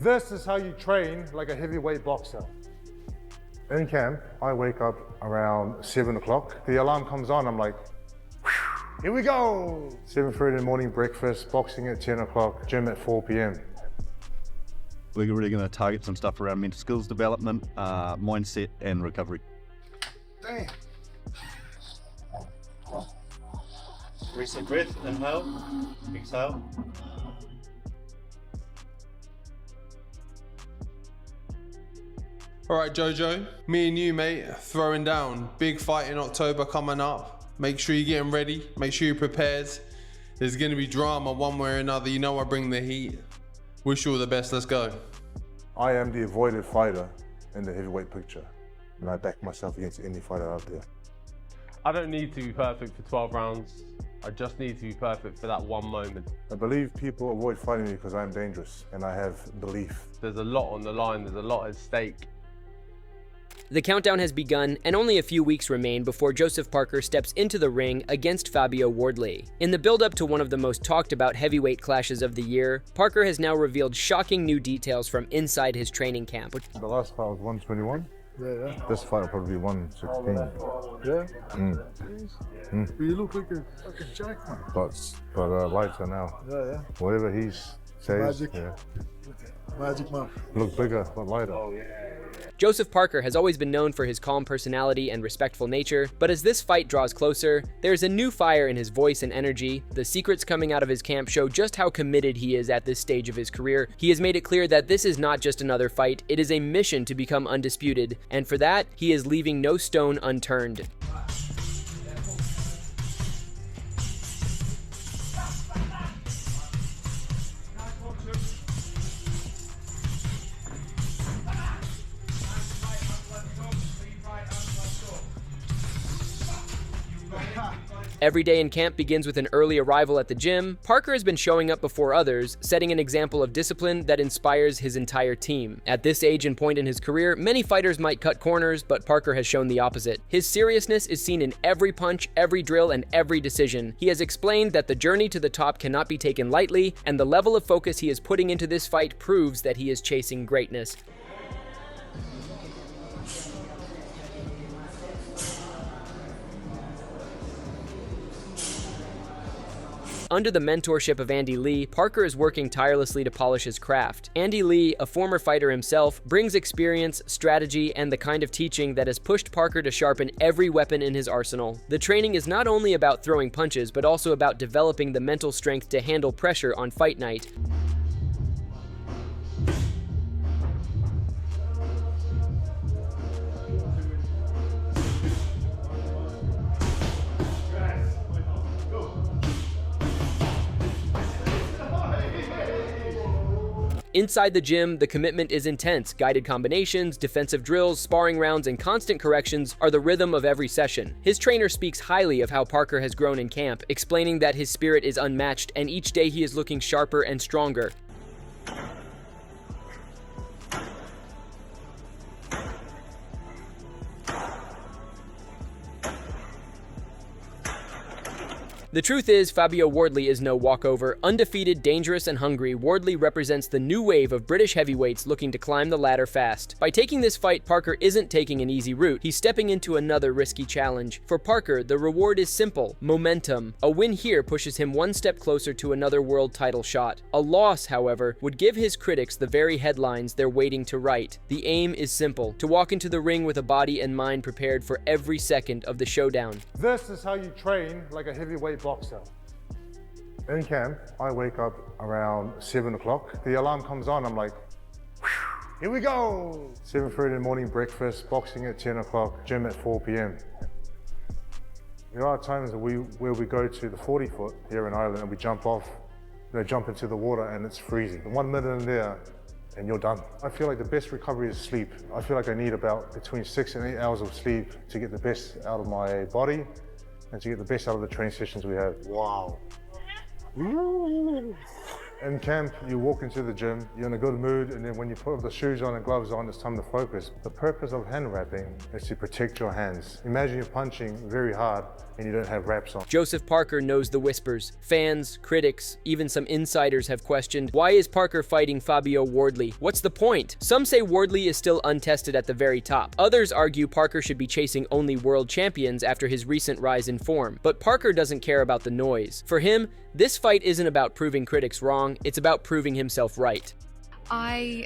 This is how you train like a heavyweight boxer. In camp, I wake up around 7 o'clock. The alarm comes on, I'm like, here we go. 7:30 in the morning, breakfast, boxing at 10 o'clock, gym at 4 p.m. We're really going to target some stuff around mental skills development, mindset and recovery. Damn. Recent breath, inhale, exhale. All right, Jojo, me and you, mate, throwing down. Big fight in October coming up. Make sure you're getting ready. Make sure you're prepared. There's going to be drama one way or another. You know I bring the heat. Wish you all the best. Let's go. I am the avoided fighter in the heavyweight picture, and I back myself against any fighter out there. I don't need to be perfect for 12 rounds. I just need to be perfect for that one moment. I believe people avoid fighting me because I'm dangerous, and I have belief. There's a lot on the line. There's a lot at stake. The countdown has begun, and only a few weeks remain before Joseph Parker steps into the ring against Fabio Wardley. In the build-up to one of the most talked-about heavyweight clashes of the year, Parker has now revealed shocking new details from inside his training camp. The last fight was 121. Yeah. This fight will probably be 116. Yeah? You look like a jack, man. But lighter now. Yeah. Whatever he says. Magic. Yeah. Magic, man. Look bigger, but lighter. Joseph Parker has always been known for his calm personality and respectful nature, but as this fight draws closer, there's a new fire in his voice and energy. The secrets coming out of his camp show just how committed he is at this stage of his career. He has made it clear that this is not just another fight, it is a mission to become undisputed, and for that, he is leaving no stone unturned. Every day in camp begins with an early arrival at the gym. Parker has been showing up before others, setting an example of discipline that inspires his entire team. At this age and point in his career, many fighters might cut corners, but Parker has shown the opposite. His seriousness is seen in every punch, every drill, and every decision. He has explained that the journey to the top cannot be taken lightly, and the level of focus he is putting into this fight proves that he is chasing greatness. Under the mentorship of Andy Lee, Parker is working tirelessly to polish his craft. Andy Lee, a former fighter himself, brings experience, strategy, and the kind of teaching that has pushed Parker to sharpen every weapon in his arsenal. The training is not only about throwing punches, but also about developing the mental strength to handle pressure on fight night. Inside the gym, the commitment is intense. Guided combinations, defensive drills, sparring rounds, and constant corrections are the rhythm of every session. His trainer speaks highly of how Parker has grown in camp, explaining that his spirit is unmatched and each day he is looking sharper and stronger. The truth is, Fabio Wardley is no walkover. Undefeated, dangerous, and hungry, Wardley represents the new wave of British heavyweights looking to climb the ladder fast. By taking this fight, Parker isn't taking an easy route. He's stepping into another risky challenge. For Parker, the reward is simple: momentum. A win here pushes him one step closer to another world title shot. A loss, however, would give his critics the very headlines they're waiting to write. The aim is simple: to walk into the ring with a body and mind prepared for every second of the showdown. This is how you train like a heavyweight boxer. In camp, I wake up around 7 o'clock. The alarm comes on, I'm like, here we go. 7:30 in the morning, breakfast, boxing at 10 o'clock, gym at 4 p.m. There are times where we go to the 40 foot here in Ireland and we jump off, jump into the water and it's freezing. 1 minute in there and you're done. I feel like the best recovery is sleep. I feel like I need about between 6 and 8 hours of sleep to get the best out of my body and to get the best out of the training sessions we have. Wow. In camp, you walk into the gym, you're in a good mood, and then when you put the shoes on and gloves on, it's time to focus. The purpose of hand wrapping is to protect your hands. Imagine you're punching very hard and you don't have wraps on. Joseph Parker knows the whispers. Fans, critics, even some insiders have questioned, why is Parker fighting Fabio Wardley? What's the point? Some say Wardley is still untested at the very top. Others argue Parker should be chasing only world champions after his recent rise in form. But Parker doesn't care about the noise. For him, this fight isn't about proving critics wrong, it's about proving himself right. I'm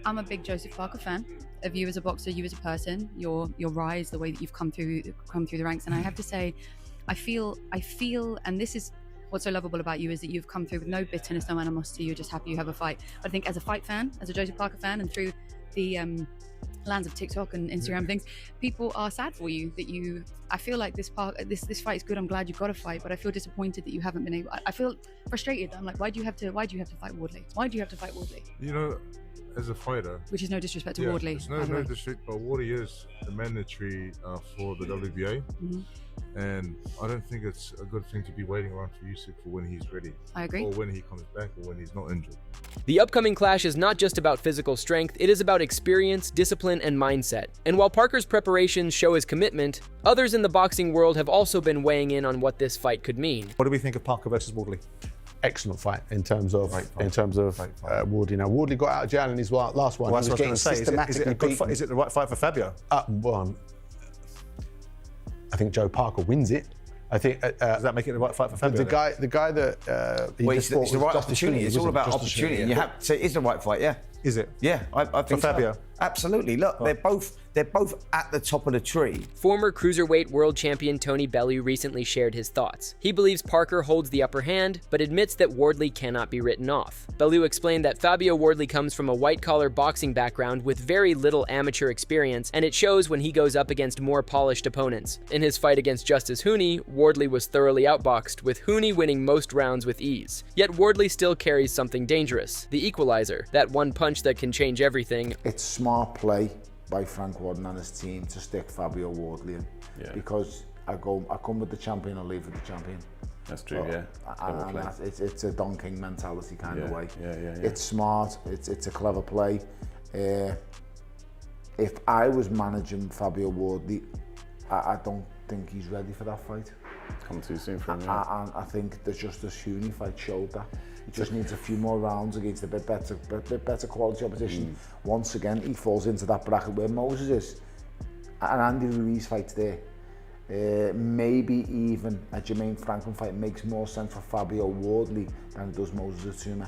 a big Joseph Parker fan of you as a boxer, you as a person, your rise, the way that you've come through the ranks. And I have to say, I feel, and this is what's so lovable about you, is that you've come through with no bitterness, no animosity. You're just happy you have a fight. But I think as a fight fan, as a Joseph Parker fan, and through the lands of TikTok and Instagram things, people are sad for you that you. I feel like this fight is good. I'm glad you got a fight, but I feel disappointed that you haven't been able. I feel frustrated. I'm like, why do you have to fight Wardley? Why do you have to fight Wardley? You know, as a fighter, Which is no disrespect to Wardley. It's no disrespect, but Wardley is the mandatory for the WBA. Mm-hmm. And I don't think it's a good thing to be waiting around for Usyk for when he's ready. I agree. Or when he comes back, or when he's not injured. The upcoming clash is not just about physical strength, it is about experience, discipline, and mindset. And while Parker's preparations show his commitment, others in the boxing world have also been weighing in on what this fight could mean. What do we think of Parker versus Wardley? Excellent fight in terms of Wardley. Now Wardley got out of jail in his last one. Well, that's He what I was going to say. Is it a good fight? Is it the right fight for Fabio? Well, I think Joe Parker wins it. I think does that make it the right fight for Fabio? The guy that he well, just it's the right Justice opportunity. Huey, It's all wasn't it? about Justice opportunity. Huey, You have so it is the right fight, yeah. Is it? Yeah, I think for Fabio. So. Absolutely. Look, they're both at the top of the tree. Former cruiserweight world champion Tony Bellew recently shared his thoughts. He believes Parker holds the upper hand, but admits that Wardley cannot be written off. Bellew explained that Fabio Wardley comes from a white-collar boxing background with very little amateur experience, and it shows when he goes up against more polished opponents. In his fight against Justice Huey, Wardley was thoroughly outboxed, with Huey winning most rounds with ease. Yet Wardley still carries something dangerous, the equalizer, that one punch that can change everything. It's smart play by Frank Warden and his team to stick Fabio Wardley in, because I come with the champion, I leave with the champion. That's true, And it's a Don King mentality kind of way. Yeah. It's smart, it's a clever play. If I was managing Fabio Wardley, I don't think he's ready for that fight. Come too soon for him. And I think the Justice Huey fight showed that. He just needs a few more rounds against a bit better quality opposition. Once again, he falls into that bracket where Moses is. And Andy Ruiz fights there. Maybe even a Jermaine Franklin fight makes more sense for Fabio Wardley than it does Moses Atuma.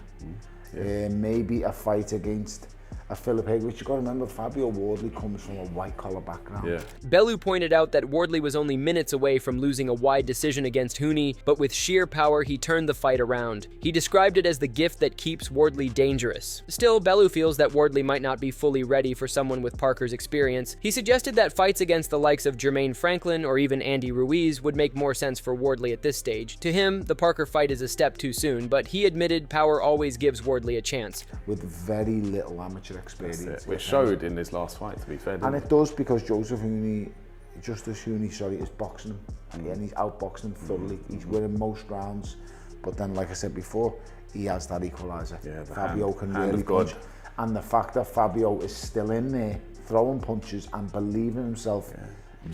Maybe a fight against a Philip Haig, which you got to remember, Fabio Wardley comes from a white-collar background. Bellew pointed out that Wardley was only minutes away from losing a wide decision against Huey, but with sheer power, he turned the fight around. He described it as the gift that keeps Wardley dangerous. Still, Bellew feels that Wardley might not be fully ready for someone with Parker's experience. He suggested that fights against the likes of Jermaine Franklin or even Andy Ruiz would make more sense for Wardley at this stage. To him, the Parker fight is a step too soon, but he admitted power always gives Wardley a chance. With very little amateur experience. Which showed in this last fight, to be fair. And it does, because Justice Huey is boxing him, and he's outboxing him thoroughly. He's winning most rounds, but then, like I said before, he has that equaliser. Fabio can really punch. And the fact that Fabio is still in there, throwing punches and believing in himself,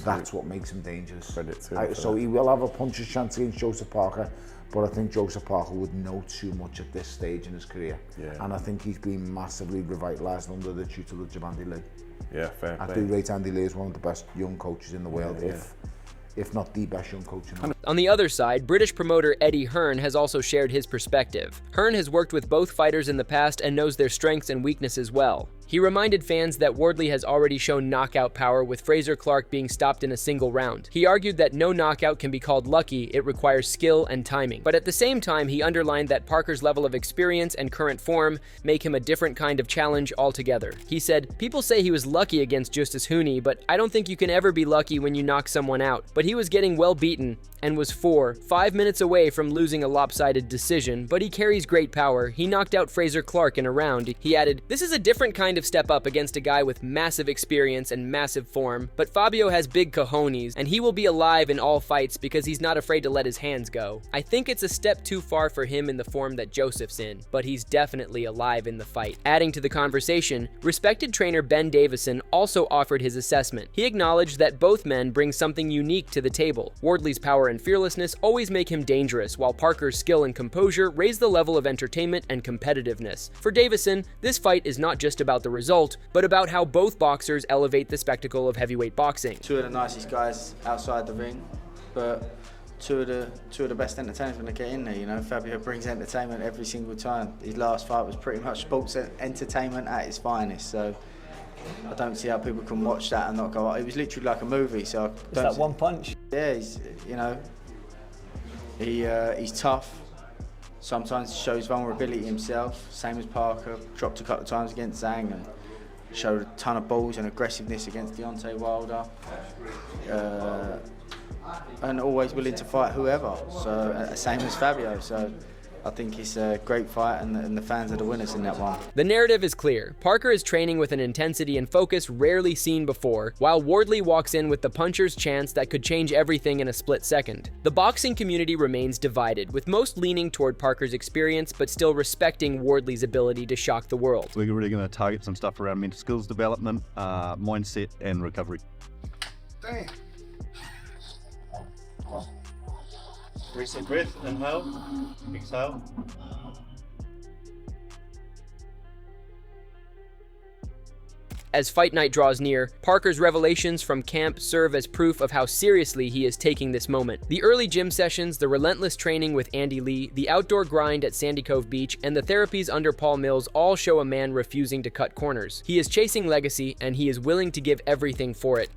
that's what makes him dangerous. Credit to him So he will have a puncher's chance against Joseph Parker, but I think Joseph Parker would know too much at this stage in his career. And I think he's been massively revitalised under the tutelage of Andy Lee. Yeah, fair play. I do rate Andy Lee as one of the best young coaches in the world, if not the best young coach in the world. On the other side, British promoter Eddie Hearn has also shared his perspective. Hearn has worked with both fighters in the past and knows their strengths and weaknesses well. He reminded fans that Wardley has already shown knockout power, with Fraser Clark being stopped in a single round. He argued that no knockout can be called lucky, it requires skill and timing. But at the same time, he underlined that Parker's level of experience and current form make him a different kind of challenge altogether. He said, "People say he was lucky against Justice Huey, but I don't think you can ever be lucky when you knock someone out. But he was getting well beaten, and and was 5 minutes away from losing a lopsided decision, but he carries great power. He knocked out Fraser Clark in a round. He added, "This is a different kind of step up against a guy with massive experience and massive form, but Fabio has big cojones, and he will be alive in all fights because he's not afraid to let his hands go. I think it's a step too far for him in the form that Joseph's in, but he's definitely alive in the fight." Adding to the conversation, respected trainer Ben Davison also offered his assessment. He acknowledged that both men bring something unique to the table. Wardley's power and fearlessness always make him dangerous, while Parker's skill and composure raise the level of entertainment and competitiveness. For Davison, this fight is not just about the result, but about how both boxers elevate the spectacle of heavyweight boxing. Two of the nicest guys outside the ring, but two of the best entertainers when they get in there. You know, Fabio brings entertainment every single time. His last fight was pretty much sports entertainment at its finest. So I don't see how people can watch that and not go, it was literally like a movie. So Is that one punch? Yeah, he's tough. Sometimes he shows vulnerability himself, same as Parker. Dropped a couple of times against Zhang and showed a ton of balls and aggressiveness against Deontay Wilder. And always willing to fight whoever, so same as Fabio. So I think it's a great fight, and the fans are the winners in that one. The narrative is clear. Parker is training with an intensity and focus rarely seen before, while Wardley walks in with the puncher's chance that could change everything in a split second. The boxing community remains divided, with most leaning toward Parker's experience, but still respecting Wardley's ability to shock the world. We're really going to target some stuff around mental skills development, mindset, and recovery. Damn. Recent breath, inhale, exhale. As fight night draws near, Parker's revelations from camp serve as proof of how seriously he is taking this moment. The early gym sessions, the relentless training with Andy Lee, the outdoor grind at Sandy Cove Beach, and the therapies under Paul Mills all show a man refusing to cut corners. He is chasing legacy, and he is willing to give everything for it.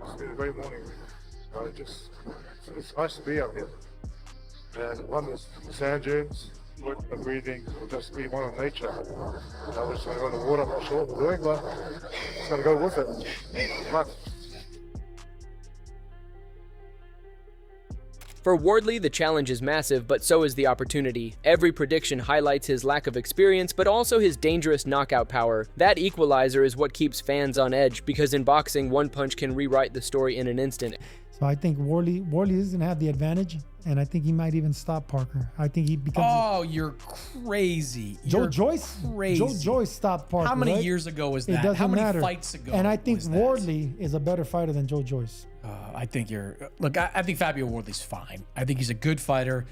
It's been a great morning. It's nice to be out here. And one is the sand dunes, the breathing, just be one of nature. I was going to go in the water, I'm not sure what we're doing, but just going to go with it. But For Wardley, the challenge is massive, but so is the opportunity. Every prediction highlights his lack of experience, but also his dangerous knockout power. That equalizer is what keeps fans on edge, because in boxing, one punch can rewrite the story in an instant. So I think Wardley doesn't have the advantage, and I think he might even stop Parker. I think he becomes. Oh, you're crazy. Joe Joyce stopped Parker. How many right? years ago was It that? doesn't How many matter. fights ago? And I think was that? Wardley is a better fighter than Joe Joyce. I think I think Fabio Wardley's fine. I think he's a good fighter.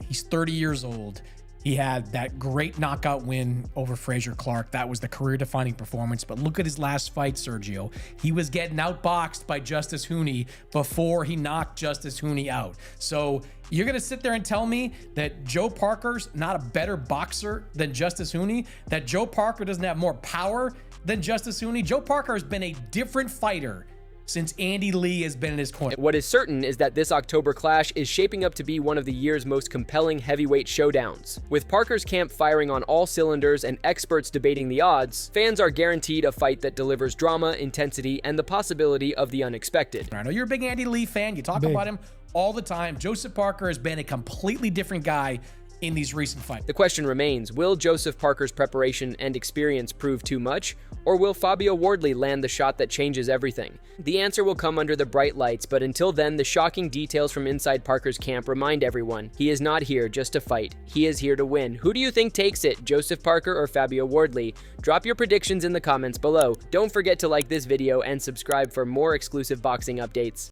He's 30 years old. He had that great knockout win over Fraser Clark. That was the career-defining performance. But look at his last fight, Sergio. He was getting outboxed by Justice Hooney before he knocked Justice Hooney out. So you're going to sit there and tell me that Joe Parker's not a better boxer than Justice Hooney? That Joe Parker doesn't have more power than Justice Hooney? Joe Parker has been a different fighter since Andy Lee has been in his corner. What is certain is that this October clash is shaping up to be one of the year's most compelling heavyweight showdowns. With Parker's camp firing on all cylinders and experts debating the odds, fans are guaranteed a fight that delivers drama, intensity, and the possibility of the unexpected. I know you're a big Andy Lee fan. You talk about him all the time. Joseph Parker has been a completely different guy in these recent fights. The question remains, will Joseph Parker's preparation and experience prove too much, or will Fabio Wardley land the shot that changes everything? The answer will come under the bright lights, but until then, the shocking details from inside Parker's camp remind everyone, he is not here just to fight. He is here to win. Who do you think takes it, Joseph Parker or Fabio Wardley? Drop your predictions in the comments below. Don't forget to like this video and subscribe for more exclusive boxing updates.